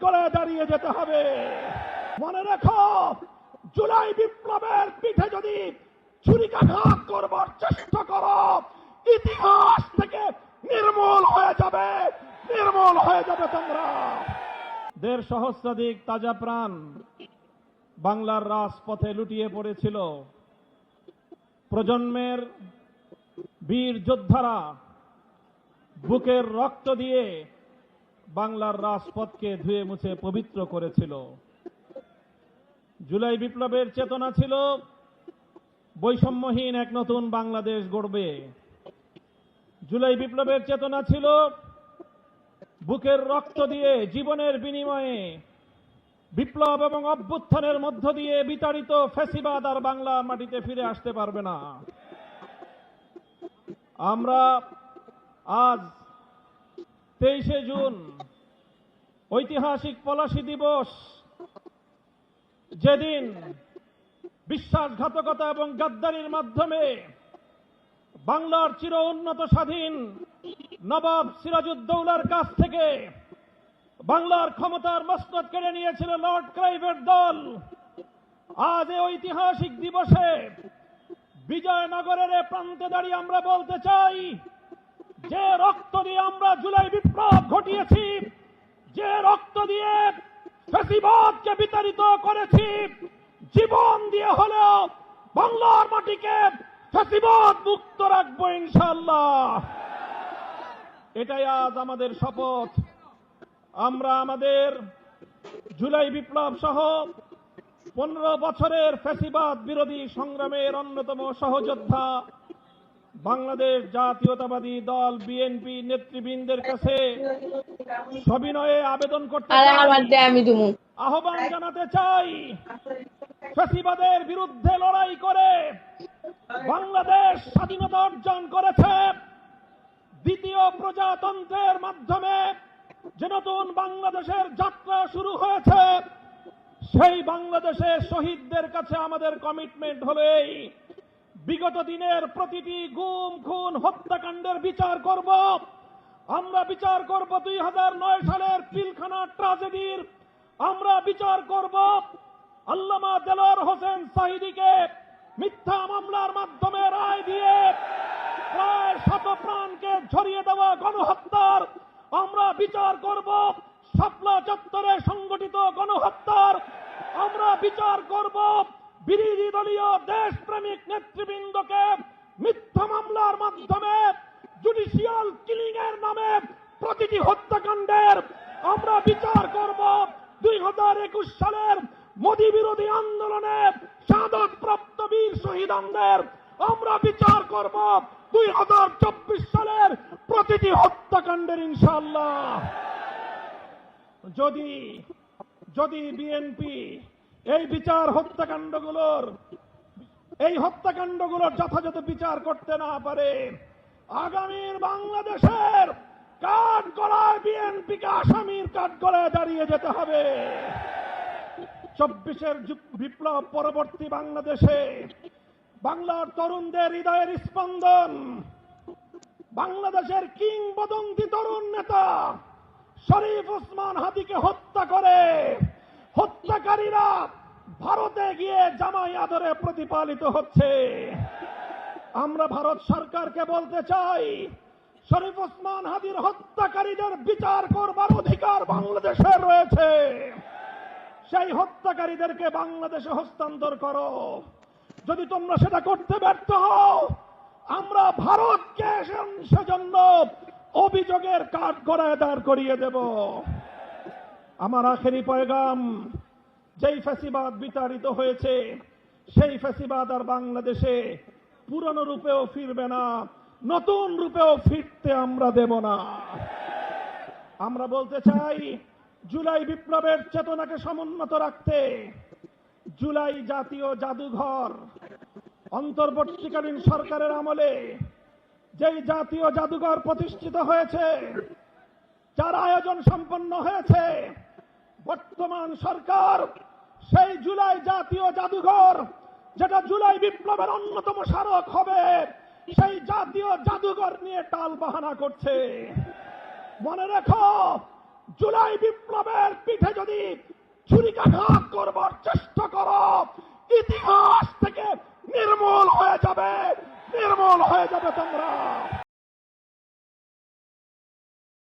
কাঠগড়ায় দাঁড়িয়ে যেতে হবে। মনে রেখো, জুলাই বিপ্লবের পিঠে যদি ছুরিকাঘাত করবার চেষ্টা করো, ইতিহাস থেকে নির্মূল হয়ে যাবে, নির্মূল হয়ে যাবে তোমরা। ১.৫ সহস্রাধিক তাজা প্রাণ বাংলার রাজপথে লুটিয়ে পড়েছিল। প্রজন্মের বীর যোদ্ধারা বুকের রক্ত দিয়ে বাংলার রাজপথকে ধুয়ে মুছে পবিত্র করেছিল। জুলাই বিপ্লবের চেতনা ছিল বৈষম্যহীন এক নতুন বাংলাদেশ গড়বে। জুলাই বিপ্লবের চেতনা ছিল বুকের রক্ত দিয়ে জীবনের বিনিময়ে বিপ্লব এবং অভ্যুত্থানের মধ্য দিয়ে বিতাড়িত ফ্যাসিবাদ আর বাংলার মাটিতে ফিরে আসতে পারবে না। আমরা আজ 23শে জুন ঐতিহাসিক পলাশী দিবস, যেদিন বিশ্বাসঘাতকতা এবং গাদ্দারির মাধ্যমে বাংলার চির উন্নত স্বাধীন নবাব সিরাজউদ্দৌলার কাছ থেকে বাংলার ক্ষমতার মসনদ কেড়ে নিয়েছিল লর্ড ক্লাইভের দল। আজ এই ঐতিহাসিক দিবসে বিজয়নগরের প্রান্তে দাঁড়িয়ে আমরা বলতে চাই, যে রক্ত দিয়ে আমরা জুলাই বিপ্লব ঘটিয়েছি, যে রক্ত দিয়ে ফ্যাসিবাদকে বিতাড়িত করেছি, জীবন দিয়ে হলেও বাংলার মাটিকে ফ্যাসিবাদ মুক্ত রাখবো ইনশাআল্লাহ। এটাই আজ আমাদের শপথ। আমরা আমাদের জুলাই বিপ্লব সহ 15 বছরের ফ্যাসিবাদ বিরোধী সংগ্রামের অন্যতম সহযোদ্ধা বাংলাদেশ জাতীয়তাবাদী দল বিএনপি নেতৃবৃন্দের কাছে সবিনয়ে আবেদন করতে আহ্বান জানাতে চাই, ফ্যাসিবাদের বিরুদ্ধে লড়াই করে বাংলাদেশ স্বাধীনতা অর্জন করেছে। দ্বিতীয় প্রজাতন্ত্রের মাধ্যমে যে নতুন বাংলাদেশের যাত্রা শুরু হয়েছে, সেই বাংলাদেশের শহীদদের কাছে আমাদের কমিটমেন্ট হলো এই, বিগত দিনের প্রতিটি গুম খুন হত্যাকাণ্ডের বিচার করব। আমরা বিচার করব 2009 সালের পিলখানা ট্র্যাজেডির, আমরা বিচার করব আল্লামা দেলোয়ার হোসেন সাঈদীকে মিথ্যা মামলার মাধ্যমে রায় দিয়ে প্রায় 100 প্রাণকে ঝরিয়ে দেওয়া গণহত্যার, আমরা বিচার করব শাপলা চত্বরে সংগঠিত গণহত্যার, আমরা বিচার করব বিরোধী দলীয় দেশপ্রেমিক নেতৃবৃন্দকে মিথ্যা মামলার মাধ্যমে জুডিশিয়াল কিলিং এর নামে প্রতিটি হত্যাকাণ্ডের, আমরা বিচার করব 2021 সালের মোদী বিরোধী আন্দোলনে শাহাদাতপ্রাপ্ত বীর শহীদদের, আমরা বিচার করব 2024 সালের প্রতিটি হত্যাকাণ্ডের ইনশাআল্লাহ। যদি বিএনপি এই হত্যাকাণ্ডগুলোর যথাযথ বিচার করতে না পারে, আগামীর বাংলাদেশের কাঠগড়ায় বিএনপিকে আসামির কাঠগড়ায় দাঁড়িয়ে যেতে হবে। 24-এর বিপ্লব পরবর্তী বাংলাদেশে বাংলার তরুণদের হৃদয়ের স্পন্দন, বাংলাদেশের কিংবদন্তি তরুণ নেতা শরীফ ওসমান হাদিকে হত্যা করে হত্যাকারীরা ভারতে গিয়ে জামাই আদরে প্রতিপালিত হচ্ছে। আমরা ভারত সরকারকে বলতে চাই, শরীফ ওসমান হাদির হত্যাকারীদের বিচার করবার অধিকার বাংলাদেশের রয়েছে। সেই হত্যাকারীদেরকে বাংলাদেশে হস্তান্তর করো। যদি তোমরা সেটা করতে ব্যর্থ হও, আমরা ভারতকে সেজন্য অভিযোগের কাঠগড়ায় দাঁড় করিয়ে দেব। আমার আখেরি পয়গাম, যেই ফ্যাসিবাদ বিতাড়িত হয়েছে, সেই ফ্যাসিবাদ আর বাংলাদেশে পুরনো রূপেও ফিরবে না, নতুন রূপেও ফিরতে আমরা দেব না। আমরা বলতে চাই, জুলাই বিপ্লবের চেতনাকে সমুন্নত রাখতে জুলাই জাতীয় জাদুঘর, অন্তর্বর্তীকালীন সরকারের আমলে যেই জাতীয় জাদুঘর প্রতিষ্ঠিত হয়েছে, যার আয়োজন সম্পন্ন হয়েছে, বর্তমান সরকার সেই জুলাই জাতীয় জাদুঘর, যেটা জুলাই বিপ্লবের অন্যতম স্মারক হবে, সেই জাতীয় জাদুঘর নিয়ে টাল বাহানা করছে। মনে রেখো, জুলাই বিপ্লবের পিঠে যদি ছুরিকাঘাত করবার চেষ্টা করো, ইতিহাস থেকে নির্মূল হয়ে যাবে তোমরা।